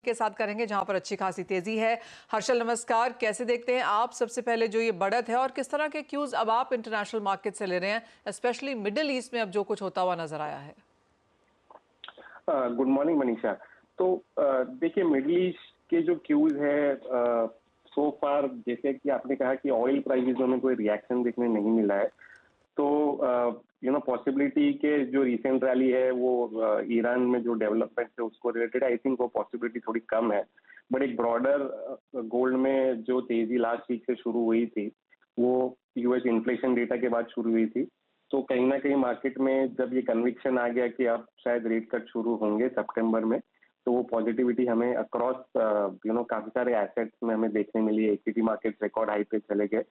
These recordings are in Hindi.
के साथ करेंगे जहां पर अच्छी खासी तेजी है। हर्षल नमस्कार, कैसे देखते हैं आप सबसे पहले जो ये बढ़त है और किस तरह के क्यूज अब आप इंटरनेशनल मार्केट से ले रहे हैं, स्पेशली मिडिल ईस्ट में अब जो कुछ होता हुआ नजर आया है? Good morning Manisha. तो देखिए, मिडिल ईस्ट के जो क्यूज है सो फार, जैसे कि आपने कहा कि ऑयल प्राइसेस में कोई रिएक्शन देखने नहीं मिला है, तो पॉसिबिलिटी के जो रिसेंट रैली है वो ईरान में जो डेवलपमेंट है उसको रिलेटेड, आई थिंक वो पॉसिबिलिटी थोड़ी कम है। बट एक ब्रॉडर गोल्ड में जो तेजी लास्ट वीक से शुरू हुई थी वो यूएस इन्फ्लेशन डेटा के बाद शुरू हुई थी। तो कहीं ना कहीं मार्केट में जब ये कन्विक्शन आ गया कि अब शायद रेट कट शुरू होंगे सितंबर में, तो वो पॉजिटिविटी हमें अक्रॉस काफी सारे एसेट्स में हमें देखने मिली है। इक्विटी मार्केट रिकॉर्ड हाई पे चले गए।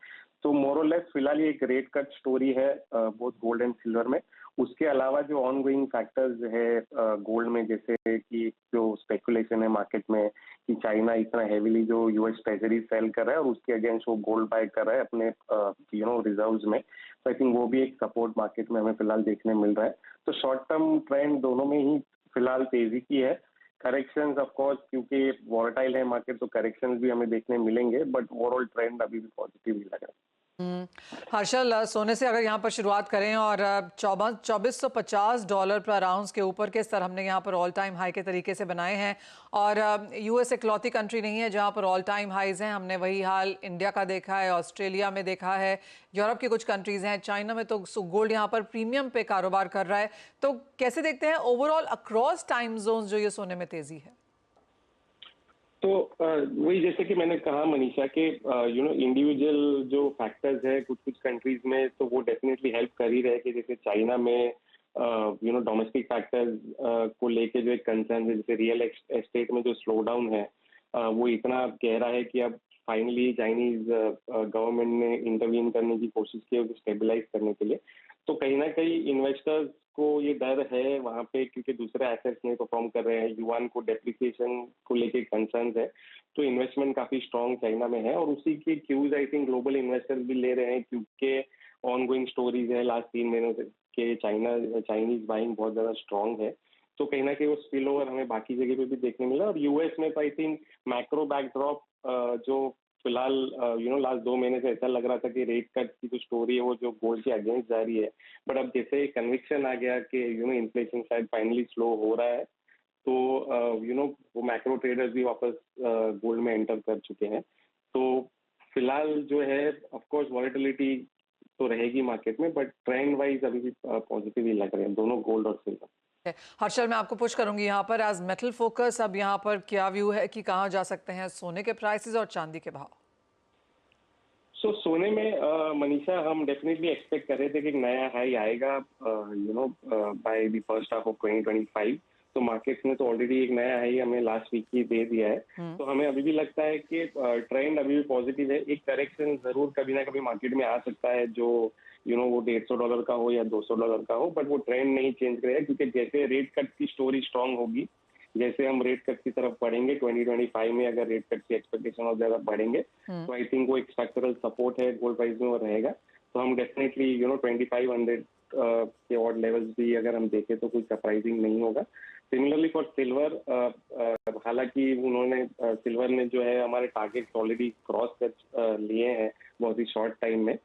तो मोर और लेस फिलहाल ये एक रेट कट स्टोरी है बोथ गोल्ड एंड सिल्वर में। उसके अलावा जो ऑन गोइंग फैक्टर्स है गोल्ड में, जैसे कि जो स्पेकुलेशन है मार्केट में कि चाइना इतना हेवीली जो यूएस ट्रेजरी सेल कर रहा है और उसके अगेंस्ट वो गोल्ड बाय कर रहा है अपने रिजर्व्स में, तो आई थिंक वो भी एक सपोर्ट मार्केट में हमें फिलहाल देखने मिल रहा है। तो शॉर्ट टर्म ट्रेंड दोनों में ही फिलहाल तेजी की है। करेक्शंस ऑफ कोर्स, क्योंकि वॉलेटाइल है मार्केट, तो करेक्शंस भी हमें देखने मिलेंगे, बट ओवरऑल ट्रेंड अभी भी पॉजिटिव ही लग रहा है। हर्षल, सोने से अगर यहाँ पर शुरुआत करें और $2450 पर आउंस के ऊपर के स्तर हमने यहाँ पर ऑल टाइम हाई के तरीके से बनाए हैं। और यूएस इकलौती कंट्री नहीं है जहाँ पर ऑल टाइम हाईज हैं। हमने वही हाल इंडिया का देखा है, ऑस्ट्रेलिया में देखा है, यूरोप की कुछ कंट्रीज हैं, चाइना में तो गोल्ड यहाँ पर प्रीमियम पे कारोबार कर रहा है। तो कैसे देखते हैं ओवरऑल अक्रॉस टाइम जोन जो ये सोने में तेजी है? तो वही, जैसे कि मैंने कहा मनीषा के इंडिविजुअल जो फैक्टर्स है कुछ कुछ कंट्रीज में, तो वो डेफिनेटली हेल्प कर ही रहे कि जैसे चाइना में डोमेस्टिक फैक्टर्स को लेके जो एक कंसर्न है, जैसे रियल एस्टेट में जो स्लो डाउन है वो इतना गहरा है कि अब फाइनली चाइनीज गवर्नमेंट ने इंटरवीन करने की कोशिश की है स्टेबलाइज करने के लिए। तो कहीं ना कहीं इन्वेस्टर्स को ये डर है वहाँ पे, क्योंकि दूसरे एसेट्स नहीं परफॉर्म कर रहे हैं, युआन को डेप्रिसिएशन को लेके कंसर्न्स है, तो इन्वेस्टमेंट काफी स्ट्रांग चाइना में है और उसी के cause I think global investors भी ले रहे हैं, क्योंकि ऑन गोइंग स्टोरीज है लास्ट 3 महीनों से कि चाइनीज बाइंग बहुत ज्यादा स्ट्रांग है। तो कहीं ना कहीं वो स्पिल ओवर हमें बाकी जगह पे भी देखने मिला। और यूएस में तो आई थिंक मैक्रो बैकड्रॉप जो फिलहाल लास्ट 2 महीने से ऐसा लग रहा था कि रेट कट की जो स्टोरी है वो जो गोल्ड के अगेंस्ट जा रही है, बट अब जैसे कन्विक्शन आ गया कि इन्फ्लेशन शायद फाइनली स्लो हो रहा है, तो वो मैक्रो ट्रेडर्स भी वापस गोल्ड में एंटर कर चुके हैं। तो फिलहाल जो है ऑफ कोर्स वॉलेटिलिटी तो रहेगी मार्केट में, बट ट्रेंड वाइज अभी भी पॉजिटिव ही लग रहे हैं दोनों गोल्ड और सिल्वर। हर्षल, मैं आपको पुश करूंगी यहाँ पर एज मेटल फोकस। अब यहाँ पर क्या व्यू है कि कहाँ जा सकते हैं सोने के प्राइसेस और चांदी के भाव? सोने में मनीषा हम डेफिनेटली एक्सपेक्ट कर रहे थे कि एक नया हाई आएगा by the first half of 2025। तो मार्केट्स ने तो ऑलरेडी एक नया हाई हमें लास्ट वीक ही दे दिया है। तो हमें अभी भी लगता है कि ट्रेंड अभी भी पॉजिटिव है। एक करेक्शन जरूर कभी ना कभी मार्केट में आ सकता है, जो वो $150 का हो या $200 का हो, बट वो ट्रेंड नहीं चेंज करेगा, क्योंकि जैसे रेट कट की स्टोरी स्ट्रांग होगी, जैसे हम रेट कट की तरफ बढ़ेंगे 2025 में, अगर रेट कट की एक्सपेक्टेशन और ज्यादा बढ़ेंगे तो आई थिंक वो एक स्ट्रक्चरल सपोर्ट है गोल्ड प्राइस में वो रहेगा। तो हम डेफिनेटली 2500 के और लेवल्स भी अगर हम देखें तो कोई सरप्राइजिंग नहीं होगा। सिमिलरली फॉर सिल्वर, हालांकि उन्होंने सिल्वर ने जो है हमारे टारगेट्स ऑलरेडी क्रॉस कर लिए हैं बहुत ही शॉर्ट टाइम में।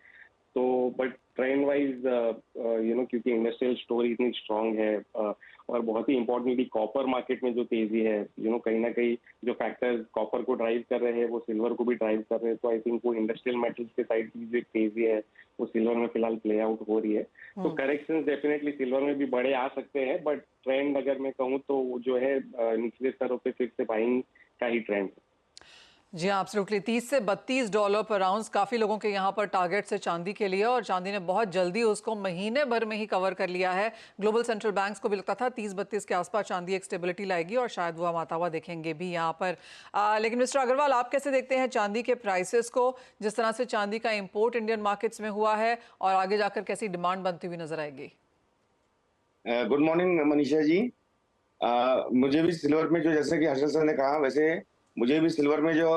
तो बट ट्रेंड वाइज क्योंकि इंडस्ट्रियल स्टोरी इतनी स्ट्रांग है और बहुत ही इंपॉर्टेंटली कॉपर मार्केट में जो तेजी है, कहीं ना कहीं जो फैक्टर्स कॉपर को ड्राइव कर रहे हैं वो सिल्वर को भी ड्राइव कर रहे हैं। तो आई थिंक वो इंडस्ट्रियल मेटल्स के साइड की जो तेजी है वो सिल्वर में फिलहाल प्ले आउट हो रही है। तो करेक्शन डेफिनेटली सिल्वर में भी बड़े आ सकते हैं, बट ट्रेंड अगर मैं कहूँ तो वो जो है निचले स्तरों पे फिर से बाइंग का ही ट्रेंड है। जी हाँ, एब्सोल्युटली। $30 से $32 पर आउंस काफ़ी लोगों के यहाँ पर टारगेट से चांदी के लिए, और चांदी ने बहुत जल्दी उसको महीने भर में ही कवर कर लिया है। ग्लोबल सेंट्रल बैंक्स को भी लगता था 30-32 के आसपास चांदी एक स्टेबिलिटी लाएगी और शायद वो हम आता हुआ देखेंगे भी यहाँ पर। लेकिन मिस्टर अग्रवाल, आप कैसे देखते हैं चांदी के प्राइसेस को, जिस तरह से चांदी का इम्पोर्ट इंडियन मार्केट्स में हुआ है और आगे जाकर कैसी डिमांड बनती हुई नजर आएगी? Good morning Manisha ji. मुझे भी सिल्वर में जो, जैसे कि हर्षल सर ने कहा, वैसे मुझे भी सिल्वर में जो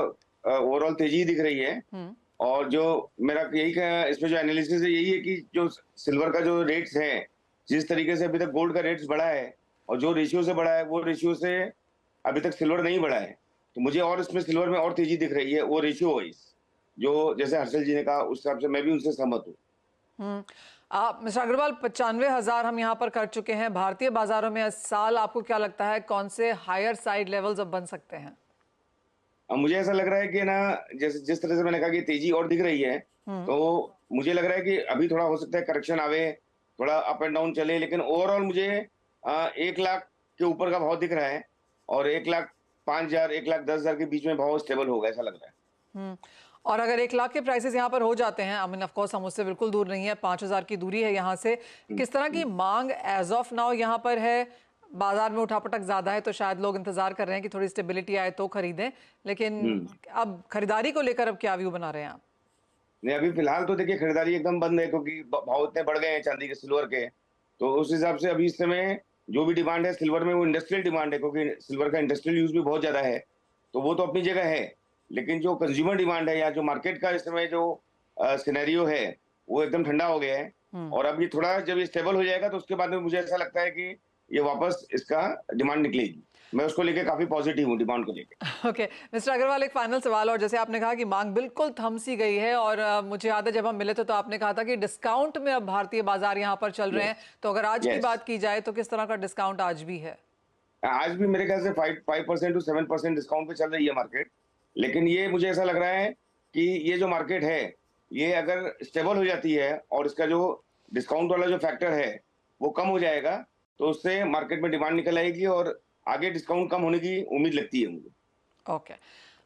ओवरऑल तेजी दिख रही है। और जो मेरा यही इसमें जो एनालिसिस है यही है कि जो सिल्वर का जो रेट्स है, जिस तरीके से अभी तक गोल्ड का रेट्स बढ़ा है और जो रेशियो से बढ़ा है वो रेशियो से अभी तक सिल्वर नहीं बढ़ा है, तो मुझे और इसमें सिल्वर में और तेजी दिख रही है, वो रेशियो वाइज, जो जैसे हर्षल जी ने कहा उस हिसाब से मैं भी उनसे सहमत हूँ। मिस्टर अग्रवाल, 95,000 हम यहाँ पर कर चुके हैं भारतीय बाजारों में इस साल। आपको क्या लगता है कौन से हायर साइड लेवल्स अब बन सकते हैं? अब मुझे ऐसा लग रहा है कि ना, जैसे जिस तरह से मैंने कहा कि तेजी और दिख रही है, तो मुझे लग रहा है कि अभी थोड़ा हो सकता है करेक्शन आवे, थोड़ा अप एंड डाउन चले, लेकिन ओवरऑल मुझे 1 लाख के ऊपर का भाव दिख रहा है और 1,05,000 1,10,000 के बीच में भाव स्टेबल होगा, ऐसा लग रहा है। और अगर 1 लाख के प्राइसेस यहाँ पर हो जाते हैं, आई मीन ऑफ कोर्स हम उससे बिल्कुल दूर नहीं है, 5,000 की दूरी है यहाँ से, किस तरह की मांग एज ऑफ नाउ यहाँ पर है? बाजार में उठापटक ज्यादा है तो शायद लोग इंतजार कर रहे हैं कि थोड़ी स्टेबिलिटी आए तो खरीदें, लेकिन अब खरीदारी को लेकर अब क्या व्यू बना रहे हैं आप? नहीं, अभी फिलहाल तो देखिए खरीदारी एकदम बंद है, क्योंकि भाव इतने बढ़ गए हैं चांदी के, सिल्वर के, तो उस हिसाब से अभी इस समय जो भी डिमांड है सिल्वर में, वो इंडस्ट्रियल डिमांड है, क्योंकि सिल्वर का इंडस्ट्रियल यूज भी बहुत ज्यादा है, तो वो तो अपनी जगह है, लेकिन जो कंज्यूमर डिमांड है या जो मार्केट का इस समय जो सिनेरियो है वो एकदम ठंडा हो गया है। और अब ये थोड़ा जब ये स्टेबल हो जाएगा तो उसके बाद में मुझे ऐसा लगता है कि ये वापस इसका डिमांड निकलेगी। मैं उसको लेके काफी पॉजिटिव हूँ, डिमांड को लेके। ओके मिस्टर अग्रवाल, एक फाइनल सवाल, और जैसे आपने कहा कि मांग बिल्कुल थम सी गई है, और मुझे याद है जब हम मिले थे तो आपने कहा था कि डिस्काउंट में अब भारतीय बाजार यहाँ पर चल रहे हैं, तो अगर आज की बात की जाए तो किस तरह का डिस्काउंट आज भी है? आज भी मेरे ख्याल से 5% to 7% डिस्काउंट पे चल रही है मार्केट, लेकिन ये मुझे ऐसा लग रहा है कि ये जो मार्केट है ये अगर स्टेबल हो जाती है और इसका जो डिस्काउंट वाला जो फैक्टर है वो कम हो जाएगा, तो उससे मार्केट में डिमांड निकल आएगी और आगे डिस्काउंट कम होने की उम्मीद लगती है मुझे। ओके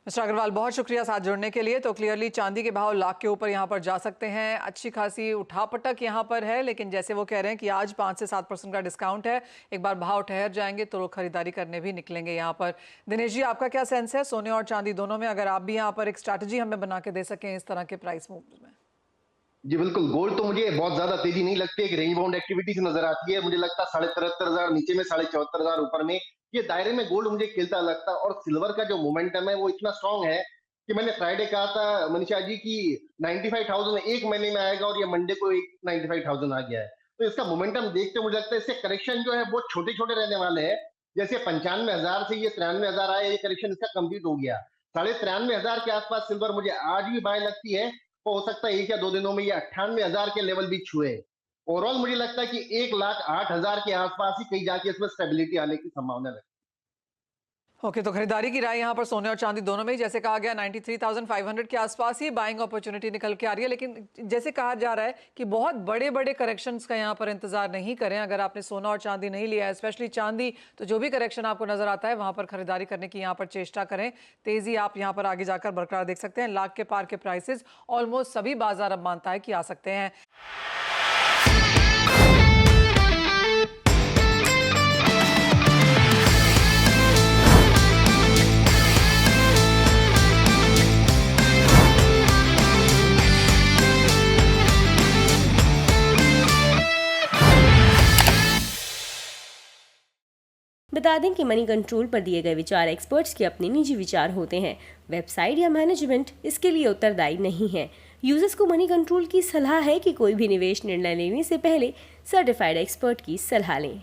मिस्टर अग्रवाल, बहुत शुक्रिया साथ जुड़ने के लिए। तो क्लियरली चांदी के भाव लाख के ऊपर यहाँ पर जा सकते हैं, अच्छी खासी उठापटक यहाँ पर है, लेकिन जैसे वो कह रहे हैं कि आज 5 से 7% का डिस्काउंट है, एक बार भाव ठहर जाएंगे तो लोग खरीदारी करने भी निकलेंगे यहाँ पर। दिनेश जी, आपका क्या सेंस है सोने और चांदी दोनों में? अगर आप भी यहाँ पर एक स्ट्रैटेजी हमें बना के दे सकें इस तरह के प्राइस मूव में। जी बिल्कुल, गोल्ड तो मुझे बहुत ज्यादा तेजी नहीं लगती, एक रेंज बाउंड एक्टिविटी से नजर आती है। मुझे लगता है 73,500 नीचे में, 74,500 ऊपर में, ये दायरे में गोल्ड मुझे खेलता लगता है। और सिल्वर का जो मोमेंटम है वो इतना स्ट्रांग है कि मैंने फ्राइडे कहा था मनीषा जी की 95,000 एक महीने में आएगा, और ये मंडे को 95,000 आ गया है। तो इसका मोमेंटम देखते मुझे लगता है इससे करेक्शन जो है बहुत छोटे छोटे रहने वाले हैं। जैसे 95,000 से ये 93,000 आया, ये करेक्शन इसका कंप्लीट हो गया। 93,500 के आसपास सिल्वर मुझे आज भी बाय लगती है, तो हो सकता है 1 या 2 दिनों में ये 98,000 के लेवल भी छुए। ओवरऑल मुझे लगता है कि 1,08,000 के आसपास ही कहीं जाके इसमें स्टेबिलिटी आने की संभावना है। ओके, तो खरीदारी की राय यहाँ पर सोने और चांदी दोनों में ही, जैसे कहा गया 93,500 के आसपास ही बाइंग अपॉर्चुनिटी निकल के आ रही है, लेकिन जैसे कहा जा रहा है कि बहुत बड़े बड़े करेक्शंस का यहाँ पर इंतजार नहीं करें। अगर आपने सोना और चांदी नहीं लिया है, स्पेशली चांदी, तो जो भी करेक्शन आपको नजर आता है वहां पर खरीदारी करने की यहाँ पर चेष्टा करें। तेजी आप यहाँ पर आगे जाकर बरकरार देख सकते हैं। लाख के पार के प्राइसेस ऑलमोस्ट सभी बाजार अब मानता है कि आ सकते हैं। बता दें कि मनी कंट्रोल पर दिए गए विचार एक्सपर्ट्स के अपने निजी विचार होते हैं। वेबसाइट या मैनेजमेंट इसके लिए उत्तरदायी नहीं है। यूजर्स को मनी कंट्रोल की सलाह है कि कोई भी निवेश निर्णय लेने से पहले सर्टिफाइड एक्सपर्ट की सलाह लें।